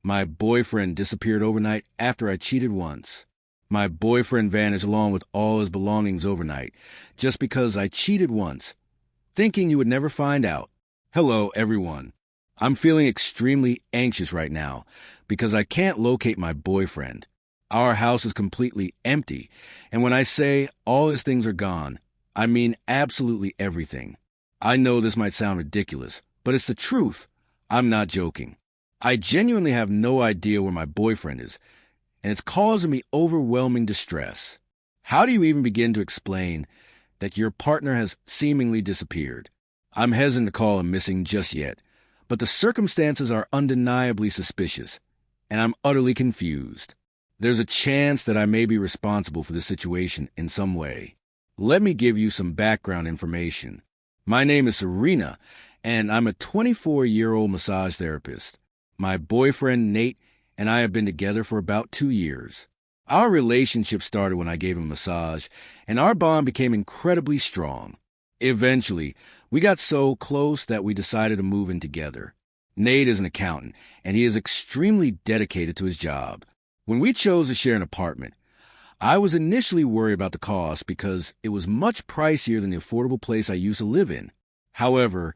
My boyfriend disappeared overnight after I cheated once. My boyfriend vanished along with all his belongings overnight, just because I cheated once, thinking you would never find out. Hello, everyone. I'm feeling extremely anxious right now because I can't locate my boyfriend. Our house is completely empty, and when I say all his things are gone, I mean absolutely everything. I know this might sound ridiculous, but it's the truth. I'm not joking. I genuinely have no idea where my boyfriend is, and it's causing me overwhelming distress. How do you even begin to explain that your partner has seemingly disappeared? I'm hesitant to call him missing just yet, but the circumstances are undeniably suspicious, and I'm utterly confused. There's a chance that I may be responsible for the situation in some way. Let me give you some background information. My name is Serena, and I'm a 24-year-old massage therapist. My boyfriend, Nate, and I have been together for about 2 years. Our relationship started when I gave him a massage, and our bond became incredibly strong. Eventually, we got so close that we decided to move in together. Nate is an accountant, and he is extremely dedicated to his job. When we chose to share an apartment, I was initially worried about the cost because it was much pricier than the affordable place I used to live in. However,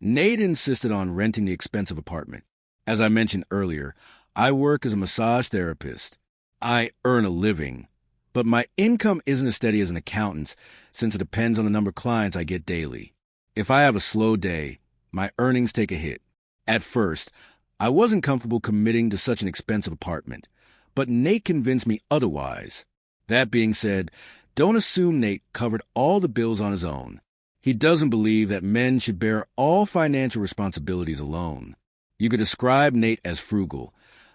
Nate insisted on renting the expensive apartment. As I mentioned earlier, I work as a massage therapist. I earn a living, but my income isn't as steady as an accountant's since it depends on the number of clients I get daily. If I have a slow day, my earnings take a hit. At first, I wasn't comfortable committing to such an expensive apartment, but Nate convinced me otherwise. That being said, don't assume Nate covered all the bills on his own. He doesn't believe that men should bear all financial responsibilities alone. You could describe Nate as frugal,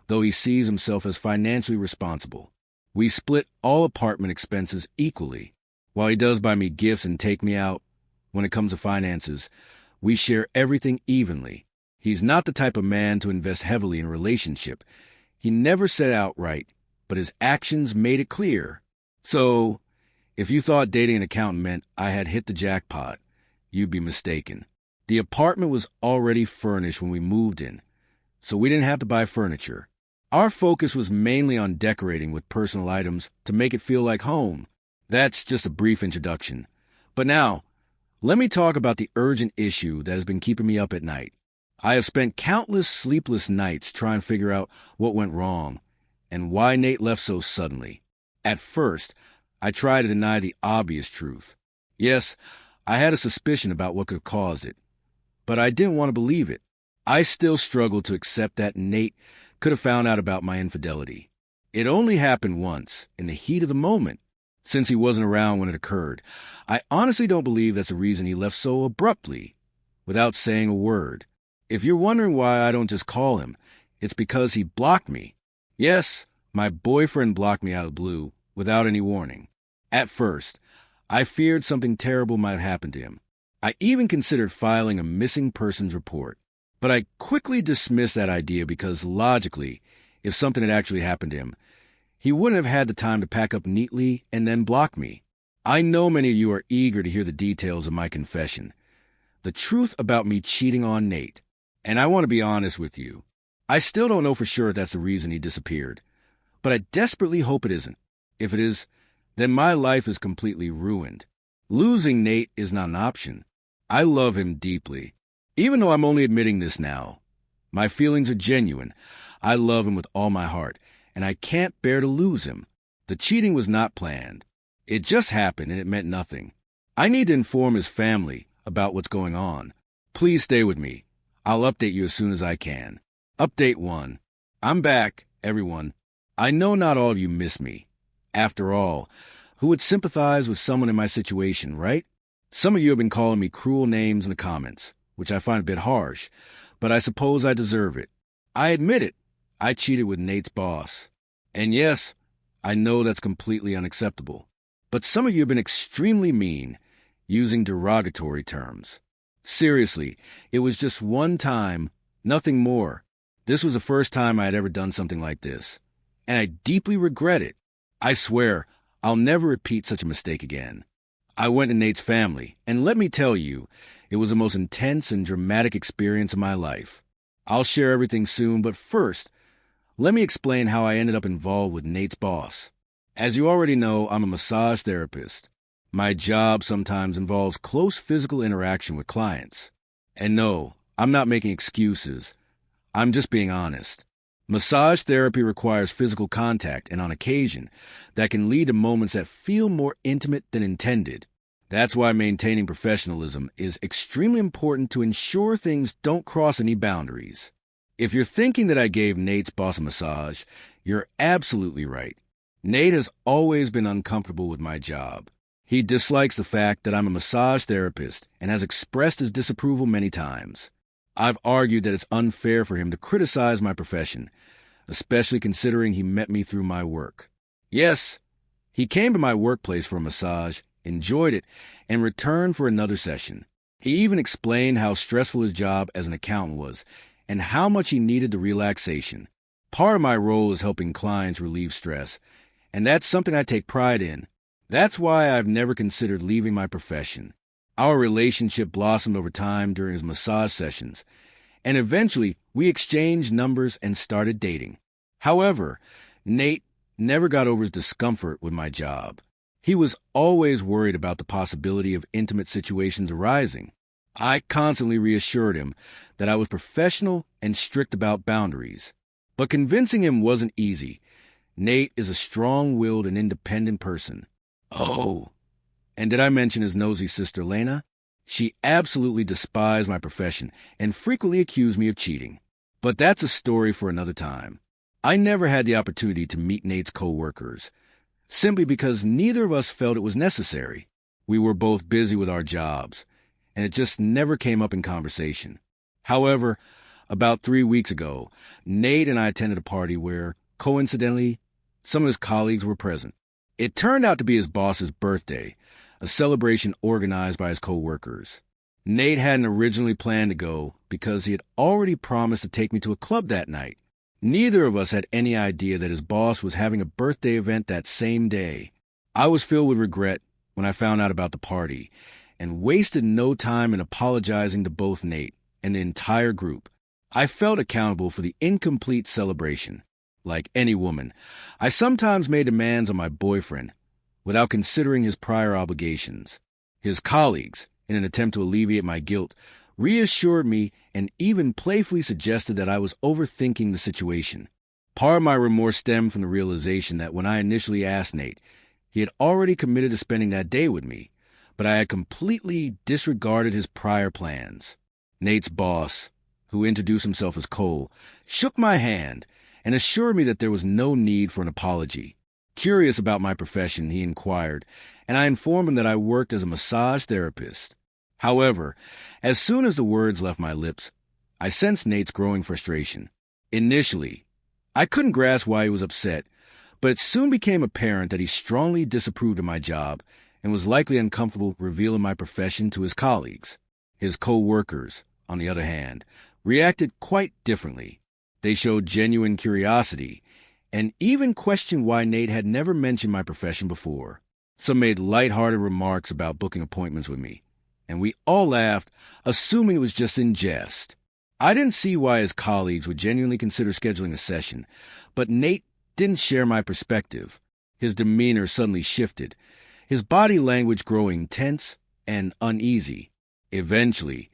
though he sees himself as financially responsible. We split all apartment expenses equally. While he does buy me gifts and take me out, when it comes to finances, we share everything evenly. He's not the type of man to invest heavily in a relationship. He never said outright, but his actions made it clear. So, if you thought dating an accountant meant I had hit the jackpot, you'd be mistaken. The apartment was already furnished when we moved in, so we didn't have to buy furniture. Our focus was mainly on decorating with personal items to make it feel like home. That's just a brief introduction. But now, let me talk about the urgent issue that has been keeping me up at night. I have spent countless sleepless nights trying to figure out what went wrong and why Nate left so suddenly. At first, I tried to deny the obvious truth. Yes, I had a suspicion about what could have caused it, but I didn't want to believe it. I still struggled to accept that Nate could have found out about my infidelity. It only happened once, in the heat of the moment. Since he wasn't around when it occurred, I honestly don't believe that's the reason he left so abruptly, without saying a word. If you're wondering why I don't just call him, it's because he blocked me. Yes, my boyfriend blocked me out of the blue, without any warning. At first, I feared something terrible might happen to him. I even considered filing a missing persons report. But I quickly dismissed that idea because logically, if something had actually happened to him, he wouldn't have had the time to pack up neatly and then block me. I know many of you are eager to hear the details of my confession, the truth about me cheating on Nate. And I want to be honest with you. I still don't know for sure if that's the reason he disappeared, but I desperately hope it isn't. If it is, then my life is completely ruined. Losing Nate is not an option. I love him deeply. Even though I'm only admitting this now, my feelings are genuine. I love him with all my heart, and I can't bear to lose him. The cheating was not planned. It just happened, and it meant nothing. I need to inform his family about what's going on. Please stay with me. I'll update you as soon as I can. Update 1. I'm back, everyone. I know not all of you miss me. After all, who would sympathize with someone in my situation, right? Some of you have been calling me cruel names in the comments, which I find a bit harsh, but I suppose I deserve it. I admit it. I cheated with Nate's boss. And yes, I know that's completely unacceptable. But some of you have been extremely mean, using derogatory terms. Seriously, it was just one time, nothing more. This was the first time I had ever done something like this, and I deeply regret it. I swear, I'll never repeat such a mistake again. I went to Nate's family, and let me tell you, it was the most intense and dramatic experience of my life. I'll share everything soon, but first, let me explain how I ended up involved with Nate's boss. As you already know, I'm a massage therapist. My job sometimes involves close physical interaction with clients. And no, I'm not making excuses. I'm just being honest. Massage therapy requires physical contact, and on occasion, that can lead to moments that feel more intimate than intended. That's why maintaining professionalism is extremely important to ensure things don't cross any boundaries. If you're thinking that I gave Nate's boss a massage, you're absolutely right. Nate has always been uncomfortable with my job. He dislikes the fact that I'm a massage therapist and has expressed his disapproval many times. I've argued that it's unfair for him to criticize my profession, especially considering he met me through my work. Yes, he came to my workplace for a massage, enjoyed it, and returned for another session. He even explained how stressful his job as an accountant was and how much he needed the relaxation. Part of my role is helping clients relieve stress, and that's something I take pride in. That's why I've never considered leaving my profession. Our relationship blossomed over time during his massage sessions, and eventually we exchanged numbers and started dating. However, Nate never got over his discomfort with my job. He was always worried about the possibility of intimate situations arising. I constantly reassured him that I was professional and strict about boundaries. But convincing him wasn't easy. Nate is a strong-willed and independent person. Oh, and did I mention his nosy sister, Lena? She absolutely despised my profession and frequently accused me of cheating. But that's a story for another time. I never had the opportunity to meet Nate's co-workers, simply because neither of us felt it was necessary. We were both busy with our jobs, and it just never came up in conversation. However, about 3 weeks ago, Nate and I attended a party where, coincidentally, some of his colleagues were present. It turned out to be his boss's birthday, a celebration organized by his co-workers. Nate hadn't originally planned to go because he had already promised to take me to a club that night. Neither of us had any idea that his boss was having a birthday event that same day. I was filled with regret when I found out about the party and wasted no time in apologizing to both Nate and the entire group. I felt accountable for the incomplete celebration. Like any woman, I sometimes made demands on my boyfriend without considering his prior obligations. His colleagues, in an attempt to alleviate my guilt, reassured me and even playfully suggested that I was overthinking the situation. Part of my remorse stemmed from the realization that when I initially asked Nate, he had already committed to spending that day with me, but I had completely disregarded his prior plans. Nate's boss, who introduced himself as Cole, shook my hand and assured me that there was no need for an apology. Curious about my profession, he inquired, and I informed him that I worked as a massage therapist. However, as soon as the words left my lips, I sensed Nate's growing frustration. Initially, I couldn't grasp why he was upset, but it soon became apparent that he strongly disapproved of my job and was likely uncomfortable revealing my profession to his colleagues. His co-workers, on the other hand, reacted quite differently. They showed genuine curiosity and even questioned why Nate had never mentioned my profession before. Some made lighthearted remarks about booking appointments with me, and we all laughed, assuming it was just in jest. I didn't see why his colleagues would genuinely consider scheduling a session, but Nate didn't share my perspective. His demeanor suddenly shifted, his body language growing tense and uneasy. Eventually,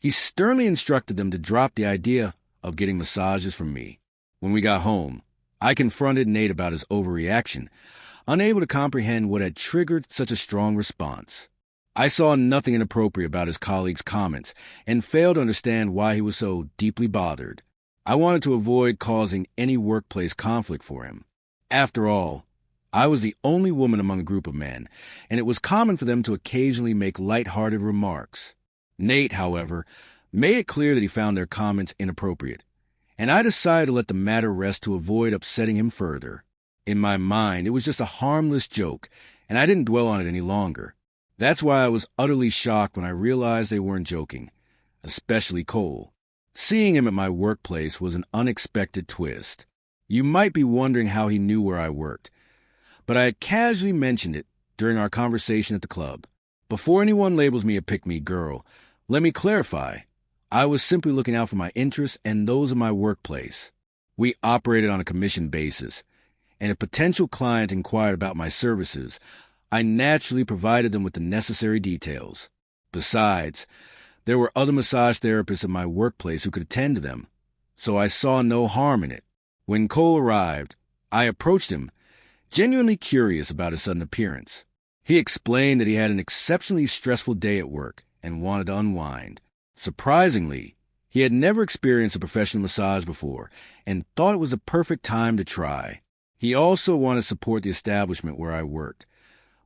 he sternly instructed them to drop the idea of getting massages from me. When we got home, I confronted Nate about his overreaction, unable to comprehend what had triggered such a strong response. I saw nothing inappropriate about his colleagues' comments and failed to understand why he was so deeply bothered. I wanted to avoid causing any workplace conflict for him. After all, I was the only woman among a group of men, and it was common for them to occasionally make lighthearted remarks. Nate, however, made it clear that he found their comments inappropriate, and I decided to let the matter rest to avoid upsetting him further. In my mind, it was just a harmless joke, and I didn't dwell on it any longer. That's why I was utterly shocked when I realized they weren't joking, especially Cole. Seeing him at my workplace was an unexpected twist. You might be wondering how he knew where I worked, but I had casually mentioned it during our conversation at the club. Before anyone labels me a pick-me girl, let me clarify. I was simply looking out for my interests and those of my workplace. We operated on a commission basis, and if a potential client inquired about my services, I naturally provided them with the necessary details. Besides, there were other massage therapists at my workplace who could attend to them, so I saw no harm in it. When Cole arrived, I approached him, genuinely curious about his sudden appearance. He explained that he had an exceptionally stressful day at work and wanted to unwind. Surprisingly, he had never experienced a professional massage before and thought it was the perfect time to try. He also wanted to support the establishment where I worked,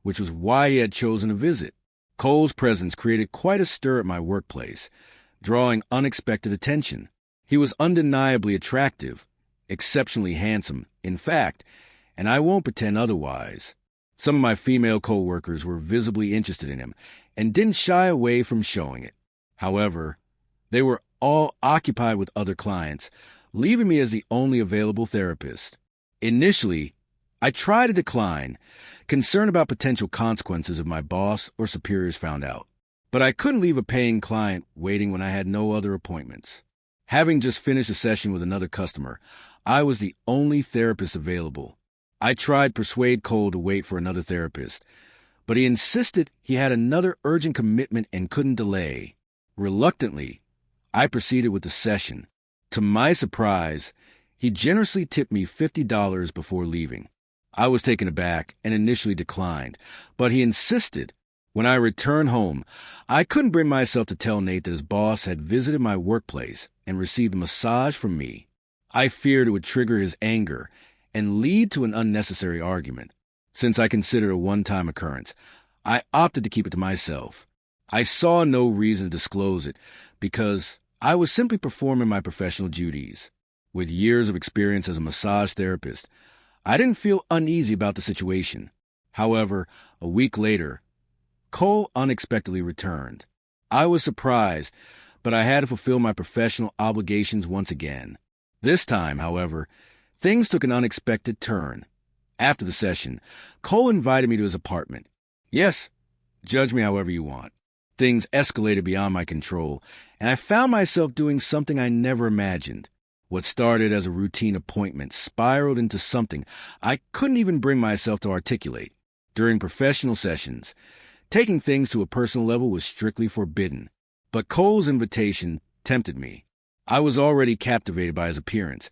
which was why he had chosen to visit. Cole's presence created quite a stir at my workplace, drawing unexpected attention. He was undeniably attractive, exceptionally handsome, in fact, and I won't pretend otherwise. Some of my female co-workers were visibly interested in him and didn't shy away from showing it. However, they were all occupied with other clients, leaving me as the only available therapist. Initially, I tried to decline, concerned about potential consequences if my boss or superiors found out. But I couldn't leave a paying client waiting when I had no other appointments. Having just finished a session with another customer, I was the only therapist available. I tried to persuade Cole to wait for another therapist, but he insisted he had another urgent commitment and couldn't delay. Reluctantly, I proceeded with the session. To my surprise, he generously tipped me $50 before leaving. I was taken aback and initially declined, but he insisted. When I returned home, I couldn't bring myself to tell Nate that his boss had visited my workplace and received a massage from me. I feared it would trigger his anger and lead to an unnecessary argument. Since I considered it a one-time occurrence, I opted to keep it to myself. I saw no reason to disclose it because I was simply performing my professional duties. With years of experience as a massage therapist, I didn't feel uneasy about the situation. However, a week later, Cole unexpectedly returned. I was surprised, but I had to fulfill my professional obligations once again. This time, however, things took an unexpected turn. After the session, Cole invited me to his apartment. Yes, judge me however you want. Things escalated beyond my control, and I found myself doing something I never imagined. What started as a routine appointment spiraled into something I couldn't even bring myself to articulate. During professional sessions, taking things to a personal level was strictly forbidden, but Cole's invitation tempted me. I was already captivated by his appearance,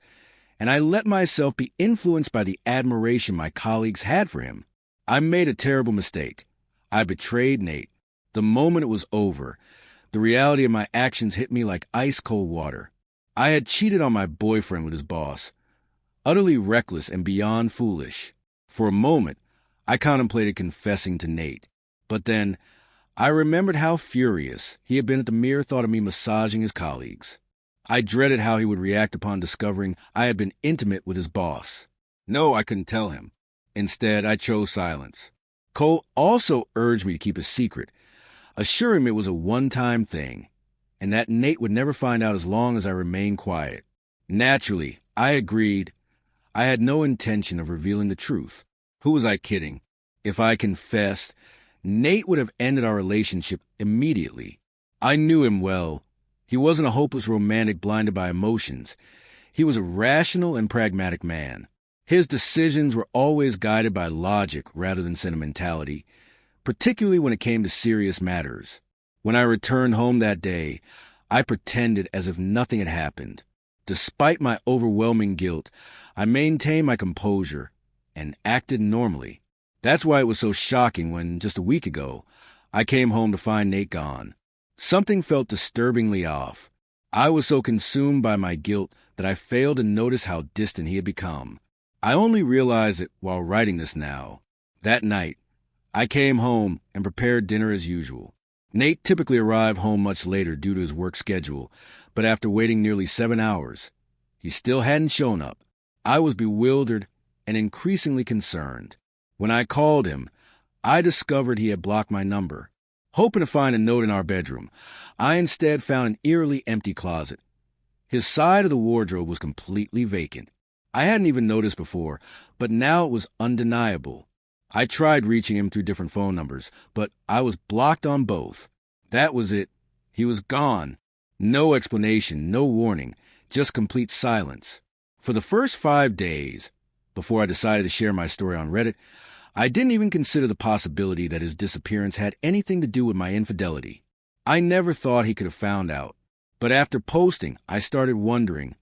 and I let myself be influenced by the admiration my colleagues had for him. I made a terrible mistake. I betrayed Nate. The moment it was over, the reality of my actions hit me like ice-cold water. I had cheated on my boyfriend with his boss, utterly reckless and beyond foolish. For a moment, I contemplated confessing to Nate, but then I remembered how furious he had been at the mere thought of me massaging his colleagues. I dreaded how he would react upon discovering I had been intimate with his boss. No, I couldn't tell him. Instead, I chose silence. Cole also urged me to keep a secret, assuring me it was a one-time thing, and that Nate would never find out as long as I remained quiet. Naturally, I agreed. I had no intention of revealing the truth. Who was I kidding? If I confessed, Nate would have ended our relationship immediately. I knew him well. He wasn't a hopeless romantic blinded by emotions. He was a rational and pragmatic man. His decisions were always guided by logic rather than sentimentality, particularly when it came to serious matters. When I returned home that day, I pretended as if nothing had happened. Despite my overwhelming guilt, I maintained my composure and acted normally. That's why it was so shocking when, just a week ago, I came home to find Nate gone. Something felt disturbingly off. I was so consumed by my guilt that I failed to notice how distant he had become. I only realized it while writing this now. That night, I came home and prepared dinner as usual. Nate typically arrived home much later due to his work schedule, but after waiting nearly 7 hours, he still hadn't shown up. I was bewildered and increasingly concerned. When I called him, I discovered he had blocked my number. Hoping to find a note in our bedroom, I instead found an eerily empty closet. His side of the wardrobe was completely vacant. I hadn't even noticed before, but now it was undeniable. I tried reaching him through different phone numbers, but I was blocked on both. That was it. He was gone. No explanation, no warning, just complete silence. For the first 5 days, before I decided to share my story on Reddit, I didn't even consider the possibility that his disappearance had anything to do with my infidelity. I never thought he could have found out. But after posting, I started wondering,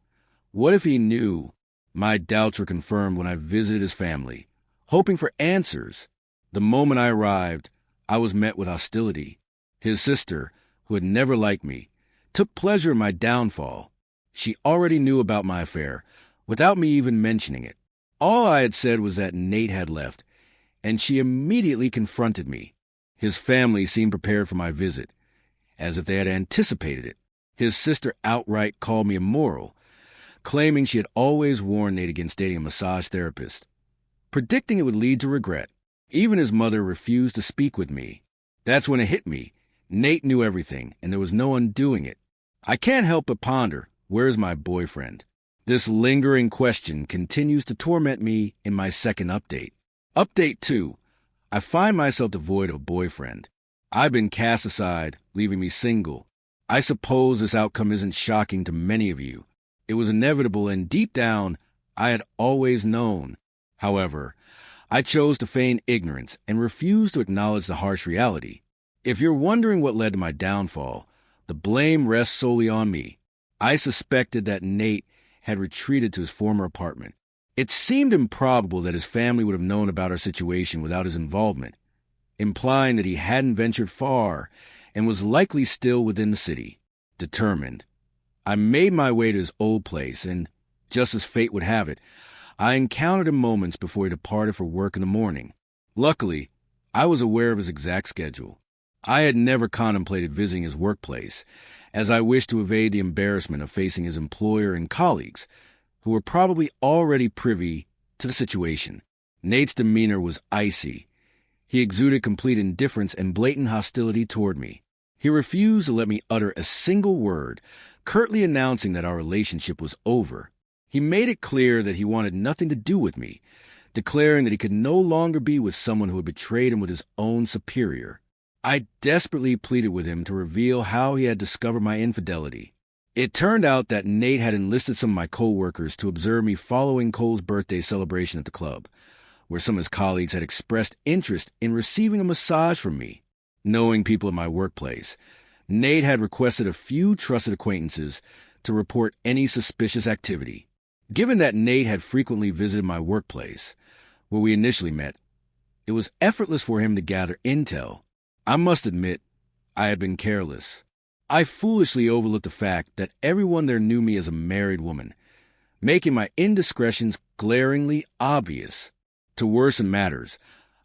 what if he knew? My doubts were confirmed when I visited his family, hoping for answers. The moment I arrived, I was met with hostility. His sister, who had never liked me, took pleasure in my downfall. She already knew about my affair, without me even mentioning it. All I had said was that Nate had left, and she immediately confronted me. His family seemed prepared for my visit, as if they had anticipated it. His sister outright called me immoral, claiming she had always warned Nate against dating a massage therapist, predicting it would lead to regret. Even his mother refused to speak with me. That's when it hit me. Nate knew everything, and there was no undoing it. I can't help but ponder, where's my boyfriend? This lingering question continues to torment me in my second update. Update 2. I find myself devoid of a boyfriend. I've been cast aside, leaving me single. I suppose this outcome isn't shocking to many of you. It was inevitable, and deep down, I had always known. However, I chose to feign ignorance and refuse to acknowledge the harsh reality. If you're wondering what led to my downfall, the blame rests solely on me. I suspected that Nate had retreated to his former apartment. It seemed improbable that his family would have known about our situation without his involvement, implying that he hadn't ventured far and was likely still within the city. Determined, I made my way to his old place, and, just as fate would have it, I encountered him moments before he departed for work in the morning. Luckily, I was aware of his exact schedule. I had never contemplated visiting his workplace, as I wished to evade the embarrassment of facing his employer and colleagues, who were probably already privy to the situation. Nate's demeanor was icy. He exuded complete indifference and blatant hostility toward me. He refused to let me utter a single word, curtly announcing that our relationship was over. He made it clear that he wanted nothing to do with me, declaring that he could no longer be with someone who had betrayed him with his own superior. I desperately pleaded with him to reveal how he had discovered my infidelity. It turned out that Nate had enlisted some of my co-workers to observe me following Cole's birthday celebration at the club, where some of his colleagues had expressed interest in receiving a massage from me. Knowing people at my workplace, Nate had requested a few trusted acquaintances to report any suspicious activity. Given that Nate had frequently visited my workplace, where we initially met, it was effortless for him to gather intel. I must admit, I had been careless. I foolishly overlooked the fact that everyone there knew me as a married woman, making my indiscretions glaringly obvious. To worsen matters,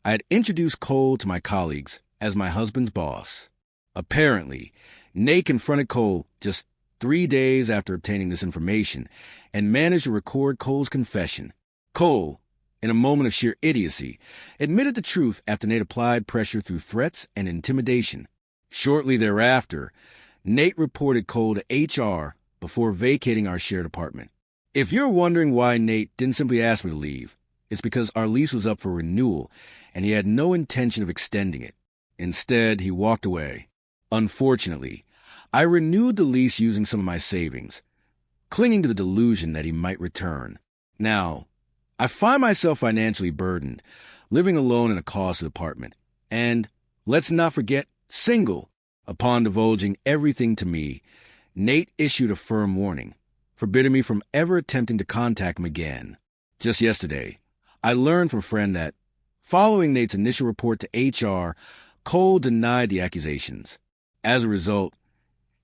I had introduced Cole to my colleagues as my husband's boss. Apparently, Nate confronted Cole just 3 days after obtaining this information and managed to record Cole's confession. Cole, in a moment of sheer idiocy, admitted the truth after Nate applied pressure through threats and intimidation. Shortly thereafter, Nate reported Cole to HR before vacating our shared apartment. If you're wondering why Nate didn't simply ask me to leave, it's because our lease was up for renewal and he had no intention of extending it. Instead, he walked away. Unfortunately, I renewed the lease using some of my savings, clinging to the delusion that he might return. Now, I find myself financially burdened, living alone in a costed apartment, and, let's not forget, single. Upon divulging everything to me, Nate issued a firm warning, forbidding me from ever attempting to contact him again. Just yesterday, I learned from a friend that, following Nate's initial report to HR, Cole denied the accusations. As a result,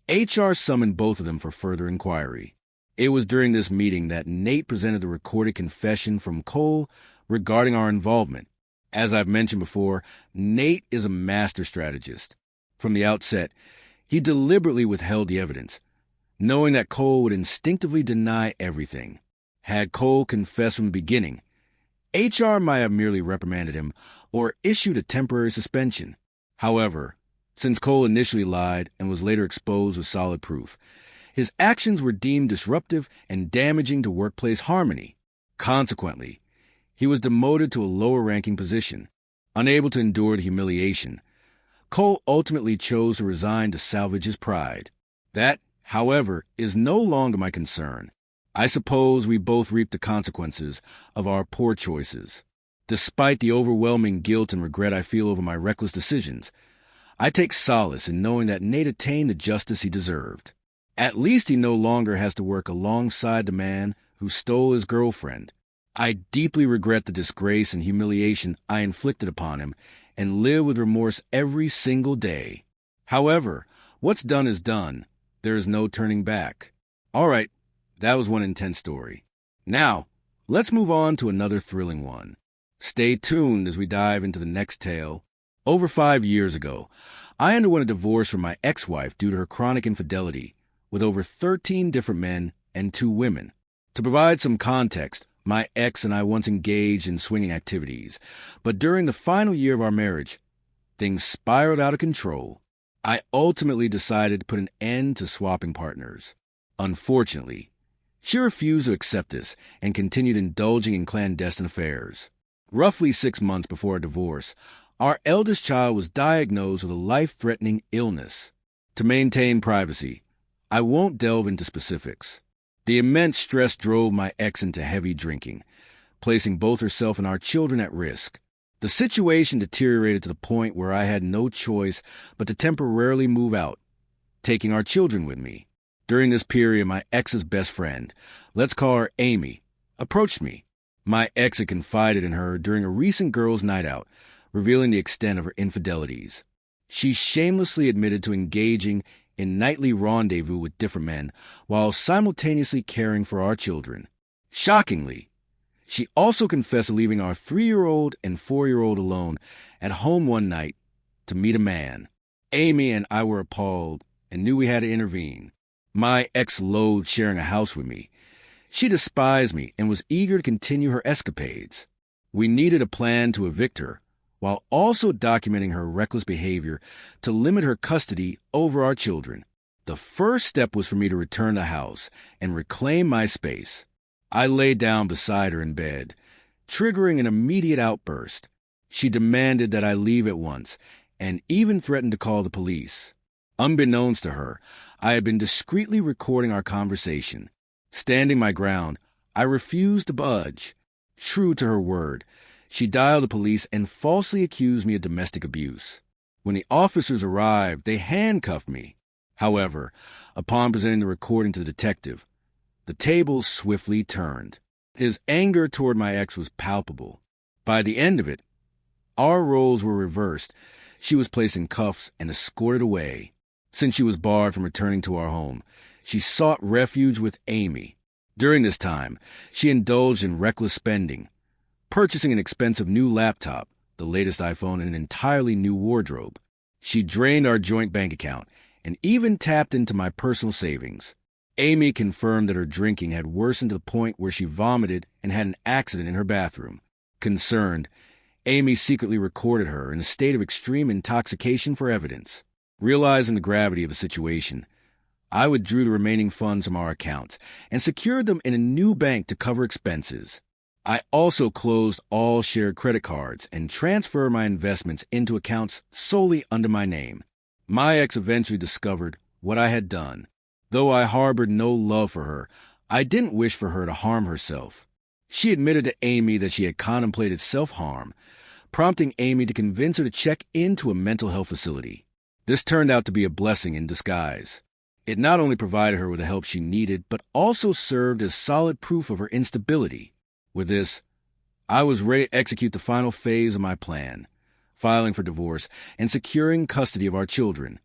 HR summoned both of them for further inquiry. It was during this meeting that Nate presented the recorded confession from Cole regarding our involvement. As I've mentioned before, Nate is a master strategist. From the outset, he deliberately withheld the evidence, knowing that Cole would instinctively deny everything. Had Cole confessed from the beginning, HR might have merely reprimanded him or issued a temporary suspension. However, since Cole initially lied and was later exposed with solid proof, his actions were deemed disruptive and damaging to workplace harmony. Consequently, he was demoted to a lower-ranking position. Unable to endure the humiliation, Cole ultimately chose to resign to salvage his pride. That, however, is no longer my concern. I suppose we both reap the consequences of our poor choices. Despite the overwhelming guilt and regret I feel over my reckless decisions, I take solace in knowing that Nate attained the justice he deserved. At least he no longer has to work alongside the man who stole his girlfriend. I deeply regret the disgrace and humiliation I inflicted upon him and live with remorse every single day. However, what's done is done. There is no turning back. All right, that was one intense story. Now, let's move on to another thrilling one. Stay tuned as we dive into the next tale. Over 5 years ago, I underwent a divorce from my ex-wife due to her chronic infidelity, with over 13 different men and 2 women. To provide some context, my ex and I once engaged in swinging activities, but during the final year of our marriage, things spiraled out of control. I ultimately decided to put an end to swapping partners. Unfortunately, she refused to accept this and continued indulging in clandestine affairs. Roughly 6 months before our divorce, our eldest child was diagnosed with a life-threatening illness. To maintain privacy, I won't delve into specifics. The immense stress drove my ex into heavy drinking, placing both herself and our children at risk. The situation deteriorated to the point where I had no choice but to temporarily move out, taking our children with me. During this period, my ex's best friend, let's call her Amy, approached me. My ex had confided in her during a recent girls' night out, revealing the extent of her infidelities. She shamelessly admitted to engaging in nightly rendezvous with different men while simultaneously caring for our children. Shockingly, she also confessed to leaving our 3-year-old and 4-year-old alone at home one night to meet a man. Amy and I were appalled and knew we had to intervene. My ex loathed sharing a house with me. She despised me and was eager to continue her escapades. We needed a plan to evict her, while also documenting her reckless behavior to limit her custody over our children. The first step was for me to return the house and reclaim my space. I lay down beside her in bed, triggering an immediate outburst. She demanded that I leave at once and even threatened to call the police. Unbeknownst to her, I had been discreetly recording our conversation. Standing my ground, I refused to budge. True to her word, she dialed the police and falsely accused me of domestic abuse. When the officers arrived, they handcuffed me. However, upon presenting the recording to the detective, the tables swiftly turned. His anger toward my ex was palpable. By the end of it, our roles were reversed. She was placed in cuffs and escorted away. Since she was barred from returning to our home, she sought refuge with Amy. During this time, she indulged in reckless spending, purchasing an expensive new laptop, the latest iPhone, and an entirely new wardrobe. She drained our joint bank account and even tapped into my personal savings. Amy confirmed that her drinking had worsened to the point where she vomited and had an accident in her bathroom. Concerned, Amy secretly recorded her in a state of extreme intoxication for evidence. Realizing the gravity of the situation, I withdrew the remaining funds from our accounts and secured them in a new bank to cover expenses. I also closed all shared credit cards and transferred my investments into accounts solely under my name. My ex eventually discovered what I had done. Though I harbored no love for her, I didn't wish for her to harm herself. She admitted to Amy that she had contemplated self-harm, prompting Amy to convince her to check into a mental health facility. This turned out to be a blessing in disguise. It not only provided her with the help she needed, but also served as solid proof of her instability. With this, I was ready to execute the final phase of my plan, filing for divorce and securing custody of our children.